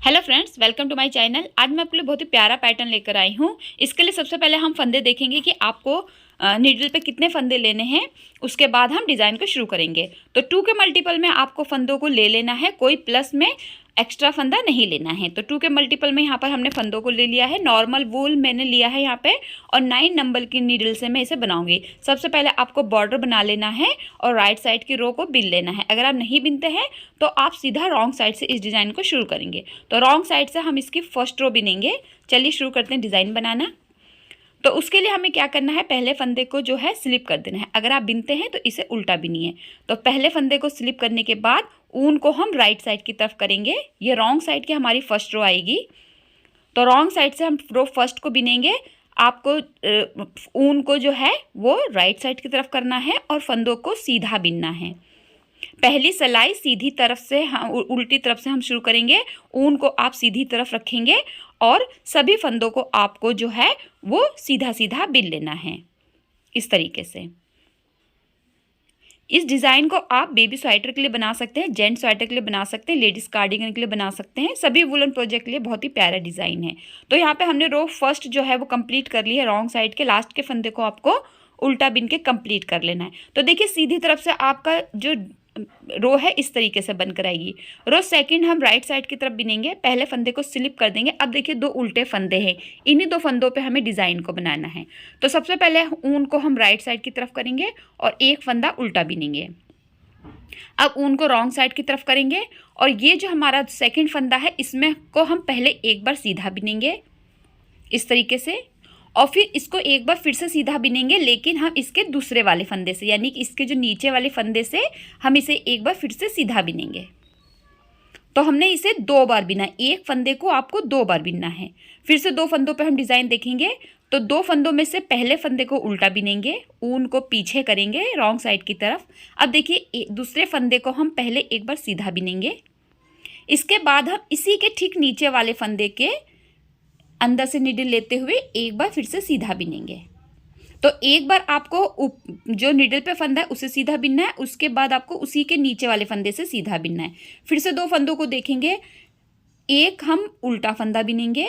Hello friends, welcome to my channel. आज मैं आपके लिए बहुत ही प्यारा पैटर्न लेकर आई हूँ। इसके लिए सबसे पहले हम फंदे देखेंगे कि आपको नीडल पे कितने फंदे लेने हैं। उसके बाद हम डिज़ाइन को शुरू करेंगे। तो 2 के मल्टीपल में आपको फंदों को ले लेना है, कोई प्लस में एक्स्ट्रा फंदा नहीं लेना है। तो 2 के मल्टीपल में यहाँ पर हमने फंदों को ले लिया है। नॉर्मल वूल मैंने लिया है यहाँ पे, और 9 नंबर की नीडल से मैं इसे बनाऊंगी। सबसे पहले आपको बॉर्डर बना लेना है और राइट साइड की रो को बिन लेना है। अगर आप नहीं बिनते हैं तो आप सीधा रॉन्ग साइड से इस डिज़ाइन को शुरू करेंगे। तो रॉन्ग साइड से हम इसकी फर्स्ट रो बिनेंगे। चलिए शुरू करते हैं डिज़ाइन बनाना। तो उसके लिए हमें क्या करना है, पहले फंदे को जो है स्लिप कर देना है। अगर आप बिनते हैं तो इसे उल्टा बिनिए। तो पहले फंदे को स्लिप करने के बाद ऊन को हम राइट साइड की तरफ करेंगे। ये रॉन्ग साइड की हमारी फर्स्ट रो आएगी। तो रॉन्ग साइड से हम रो फर्स्ट को बिनेंगे। आपको ऊन को जो है वो राइट साइड की तरफ करना है और फंदों को सीधा बिनना है। पहली सिलाई सीधी तरफ से हम उल्टी तरफ से हम शुरू करेंगे। ऊन को आप सीधी तरफ रखेंगे और सभी फंदों को आपको जो है वो सीधा सीधा बिन लेना है इस तरीके से। इस डिज़ाइन को आप बेबी स्वेटर के लिए बना सकते हैं, जेंट्स स्वेटर के लिए बना सकते हैं, लेडीज़ कार्डिगन के लिए बना सकते हैं। सभी वुलन प्रोजेक्ट के लिए बहुत ही प्यारा डिज़ाइन है। तो यहाँ पे हमने रो फर्स्ट जो है वो कंप्लीट कर ली है। रॉन्ग साइड के लास्ट के फंदे को आपको उल्टा बिन के कंप्लीट कर लेना है। तो देखिए सीधी तरफ से आपका जो रो है इस तरीके से बनकर आएगी। रो सेकंड हम राइट साइड की तरफ बिनेंगे। पहले फंदे को स्लिप कर देंगे। अब देखिए 2 उल्टे फंदे हैं, इन्हीं 2 फंदों पे हमें डिज़ाइन को बनाना है। तो सबसे पहले ऊन को हम राइट साइड की तरफ करेंगे और एक फंदा उल्टा बिनेंगे। अब ऊन को रॉन्ग साइड की तरफ करेंगे और ये जो हमारा सेकंड फंदा है इसमें को हम पहले एक बार सीधा बिनेंगे इस तरीके से, और फिर इसको एक बार फिर से सीधा बिनेंगे, लेकिन हम इसके दूसरे वाले फंदे से, यानी कि इसके जो नीचे वाले फंदे से हम इसे एक बार फिर से सीधा बिनेंगे। तो हमने इसे 2 बार बिना, एक फंदे को आपको 2 बार बिनना है। फिर से 2 फंदों पे हम डिज़ाइन देखेंगे। तो 2 फंदों में से पहले फंदे को उल्टा बिनेंगे, ऊन को पीछे करेंगे रॉन्ग साइड की तरफ। अब देखिए दूसरे फंदे को हम पहले एक बार सीधा बिनेंगे। इसके बाद हम इसी के ठीक नीचे वाले फंदे के अंदर से नीडल लेते हुए एक बार फिर से सीधा बिनेंगे। तो एक बार आपको जो नीडल पे फंदा है उसे सीधा बिनना है, उसके बाद आपको उसी के नीचे वाले फंदे से सीधा बिनना है। फिर से 2 फंदों को देखेंगे। एक हम उल्टा फंदा बिनेंगे,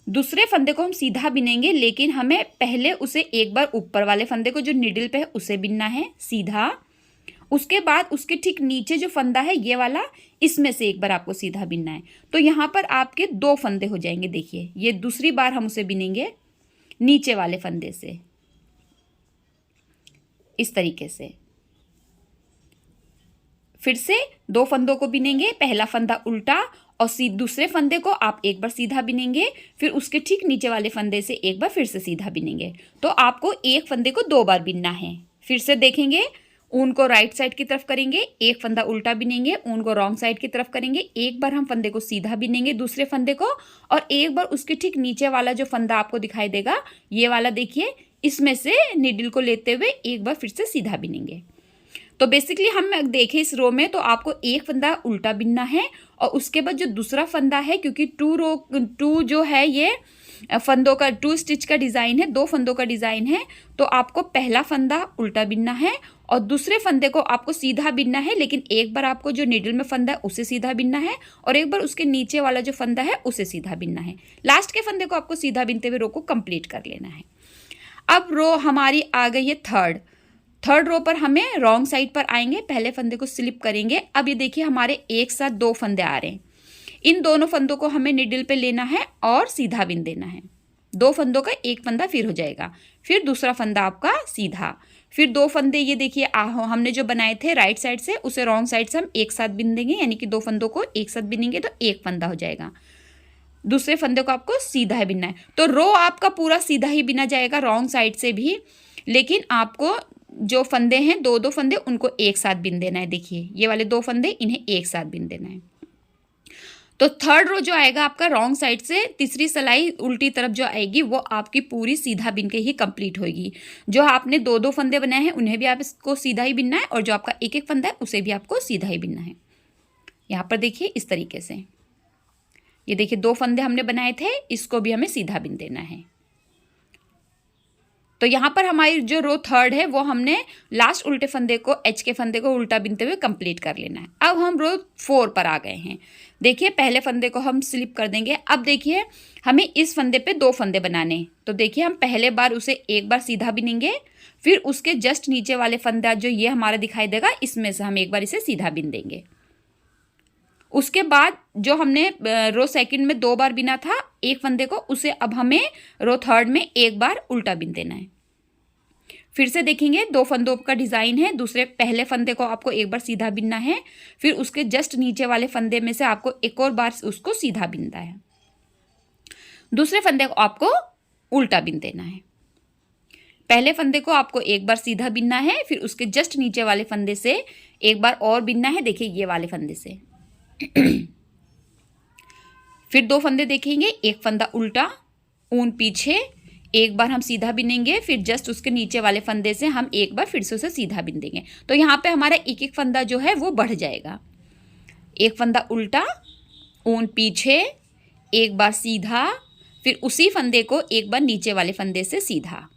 दूसरे फंदे को हम सीधा बिनेंगे, लेकिन हमें पहले उसे एक बार ऊपर वाले फंदे को जो नीडल पे है उसे बिनना है सीधा। उसके बाद उसके ठीक नीचे जो फंदा है ये वाला, इसमें से एक बार आपको सीधा बिनना है। तो यहाँ पर आपके 2 फंदे हो जाएंगे। देखिए ये दूसरी बार हम उसे बिनेंगे नीचे वाले फंदे से इस तरीके से। फिर से 2 फंदों को बिनेंगे, पहला फंदा उल्टा और दूसरे फंदे को आप एक बार सीधा बिनेंगे, फिर उसके ठीक नीचे वाले फंदे से एक बार फिर से सीधा बिनेंगे। तो आपको एक फंदे को 2 बार बिनना है। फिर से देखेंगे, ऊन को राइट साइड की तरफ करेंगे, एक फंदा उल्टा बिनेंगे, ऊन को रॉन्ग साइड की तरफ करेंगे, एक बार हम फंदे को सीधा बिनेंगे दूसरे फंदे को, और एक बार उसके ठीक नीचे वाला जो फंदा आपको दिखाई देगा ये वाला, देखिए इसमें से नीडल को लेते हुए एक बार फिर से सीधा बिनेंगे। तो बेसिकली हम देखें इस रो में तो आपको एक फंदा उल्टा बिनना है, और उसके बाद जो दूसरा फंदा है, क्योंकि 2 जो है ये फंदों का 2 स्टिच का डिज़ाइन है, 2 फंदों का डिज़ाइन है। तो आपको पहला फंदा उल्टा बिनना है और दूसरे फंदे को आपको सीधा बिनना है, लेकिन एक बार आपको जो नीडल में फंदा है उसे सीधा बिनना है और एक बार उसके नीचे वाला जो फंदा है उसे सीधा बिनना है। लास्ट के फंदे को आपको सीधा बिनते हुए रो को कंप्लीट कर लेना है। अब रो हमारी आ गई है थर्ड रो पर हमें रॉन्ग साइड पर आएंगे, पहले फंदे को स्लिप करेंगे। अब ये देखिए हमारे एक साथ 2 फंदे आ रहे हैं। इन दोनों फंदों को हमें निडल पे लेना है और सीधा बिन देना है। 2 फंदों का एक फंदा फिर हो जाएगा, फिर दूसरा फंदा आपका सीधा, फिर 2 फंदे ये देखिए हमने जो बनाए थे राइट साइड से उसे रॉन्ग साइड से हम एक साथ बिन देंगे, यानी कि 2 फंदों को एक साथ बिनेंगे तो एक फंदा हो जाएगा। दूसरे फंदे को आपको सीधा ही बिनना है। तो रो आपका पूरा सीधा ही बिना जाएगा रॉन्ग साइड से भी, लेकिन आपको जो फंदे हैं 2 फंदे उनको एक साथ बिन देना है। देखिए ये वाले 2 फंदे इन्हें एक साथ बिन देना है। तो थर्ड रो जो आएगा आपका रॉन्ग साइड से, तीसरी सिलाई उल्टी तरफ जो आएगी वो आपकी पूरी सीधा बिन के ही कंप्लीट होगी। जो आपने 2 फंदे बनाए हैं उन्हें भी आप इसको सीधा ही बिनना है, और जो आपका एक फंदा है उसे भी आपको सीधा ही बिनना है। यहाँ पर देखिए इस तरीके से, ये देखिए 2 फंदे हमने बनाए थे, इसको भी हमें सीधा बिन देना है। तो यहाँ पर हमारी जो रो थर्ड है वो हमने लास्ट उल्टे फंदे को, एच के फंदे को उल्टा बिनते हुए कंप्लीट कर लेना है। अब हम रो 4 पर आ गए हैं। देखिए पहले फंदे को हम स्लिप कर देंगे। अब देखिए हमें इस फंदे पे 2 फंदे बनाने हैं। तो देखिए हम पहले बार उसे एक बार सीधा बिनेंगे, फिर उसके जस्ट नीचे वाले फंदा जो ये हमारा दिखाई देगा, इसमें से हम एक बार इसे सीधा बिन देंगे। उसके बाद जो हमने रो सेकंड में 2 बार बिना था एक फंदे को, उसे अब हमें रो थर्ड में एक बार उल्टा बिन देना है। फिर से देखेंगे 2 फंदों का डिज़ाइन है। दूसरे पहले फंदे को आपको एक बार सीधा बिनना है, फिर उसके जस्ट नीचे वाले फंदे में से आपको एक और बार उसको सीधा बिनना है। दूसरे फंदे को आपको उल्टा बिन देना है। पहले फंदे को आपको एक बार सीधा बिनना है, फिर उसके जस्ट नीचे वाले फंदे से एक बार और बिनना है। देखिए ये वाले फंदे से फिर 2 फंदे देखेंगे, एक फंदा उल्टा, ऊन पीछे, एक बार हम सीधा बिनेंगे, फिर जस्ट उसके नीचे वाले फंदे से हम एक बार फिर से उसे सीधा बिन देंगे। तो यहाँ पे हमारा एक एक फंदा जो है वो बढ़ जाएगा। एक फंदा उल्टा, ऊन पीछे, एक बार सीधा, फिर उसी फंदे को एक बार नीचे वाले फंदे से सीधा,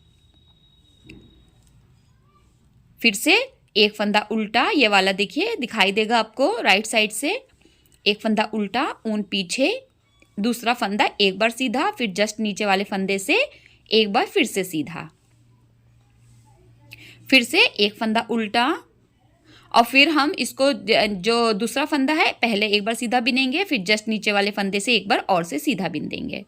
फिर से एक फंदा उल्टा, ये वाला देखिए दिखाई देगा आपको राइट साइड से। एक फंदा उल्टा, ऊन पीछे, दूसरा फंदा एक बार सीधा, फिर जस्ट नीचे वाले फंदे से एक बार फिर से सीधा, फिर से एक फंदा उल्टा, और फिर हम इसको जो दूसरा फंदा है पहले एक बार सीधा बिनेंगे, फिर जस्ट नीचे वाले फंदे से एक बार और से सीधा बिन देंगे।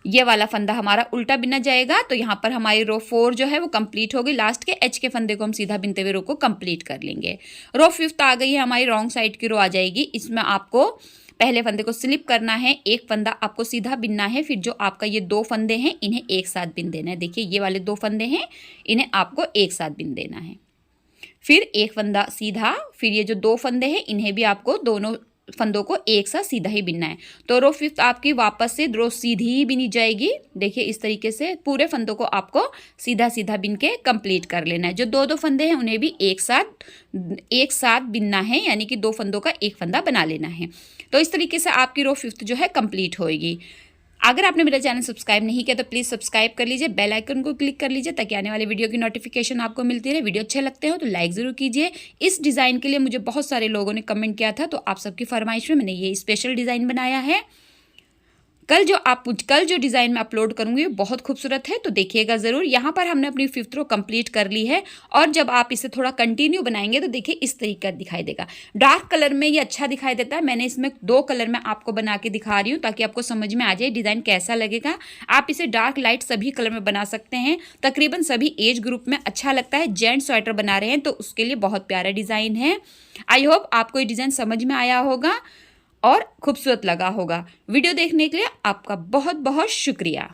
ये वाला फंदा हमारा उल्टा बिना जाएगा। तो यहाँ पर हमारी रो 4 जो है वो कंप्लीट हो गई। लास्ट के एच के फंदे को हम सीधा बिनते हुए रो को कंप्लीट कर लेंगे। रो 5 आ गई है, हमारी रॉन्ग साइड की रो आ जाएगी। इसमें आपको पहले फंदे को स्लिप करना है, एक फंदा आपको सीधा बिनना है, फिर जो आपका ये 2 फंदे हैं इन्हें एक साथ बिन देना है। देखिए ये वाले 2 फंदे हैं, इन्हें आपको एक साथ बिन देना है। फिर एक फंदा सीधा, फिर ये जो 2 फंदे हैं इन्हें भी आपको दोनों फंदों को एक साथ सीधा ही बिनना है। तो रो 5 आपकी वापस से रो सीधी ही बिनी जाएगी। देखिए इस तरीके से पूरे फंदों को आपको सीधा सीधा बिन के कंप्लीट कर लेना है। जो 2 फंदे हैं उन्हें भी एक साथ बिनना है, यानी कि 2 फंदों का एक फंदा बना लेना है। तो इस तरीके से आपकी रो 5 जो है कंप्लीट होएगी। अगर आपने मेरा चैनल सब्सक्राइब नहीं किया तो प्लीज़ सब्सक्राइब कर लीजिए, बेल आइकन को क्लिक कर लीजिए ताकि आने वाले वीडियो की नोटिफिकेशन आपको मिलती रहे। वीडियो अच्छे लगते हो तो लाइक ज़रूर कीजिए। इस डिज़ाइन के लिए मुझे बहुत सारे लोगों ने कमेंट किया था, तो आप सबकी फरमाइश में मैंने ये स्पेशल डिज़ाइन बनाया है। कल जो डिज़ाइन मैं अपलोड करूँगी वो बहुत खूबसूरत है, तो देखिएगा ज़रूर। यहाँ पर हमने अपनी 5th रो कंप्लीट कर ली है, और जब आप इसे थोड़ा कंटिन्यू बनाएंगे तो देखिए इस तरीके का दिखाई देगा। डार्क कलर में ये अच्छा दिखाई देता है। मैंने इसमें 2 कलर में आपको बना के दिखा रही हूँ ताकि आपको समझ में आ जाए डिज़ाइन कैसा लगेगा। आप इसे डार्क लाइट सभी कलर में बना सकते हैं, तकरीबन सभी एज ग्रुप में अच्छा लगता है। जेंट्स स्वेटर बना रहे हैं तो उसके लिए बहुत प्यारा डिज़ाइन है। आई होप आपको ये डिज़ाइन समझ में आया होगा और खूबसूरत लगा होगा। वीडियो देखने के लिए आपका बहुत बहुत शुक्रिया।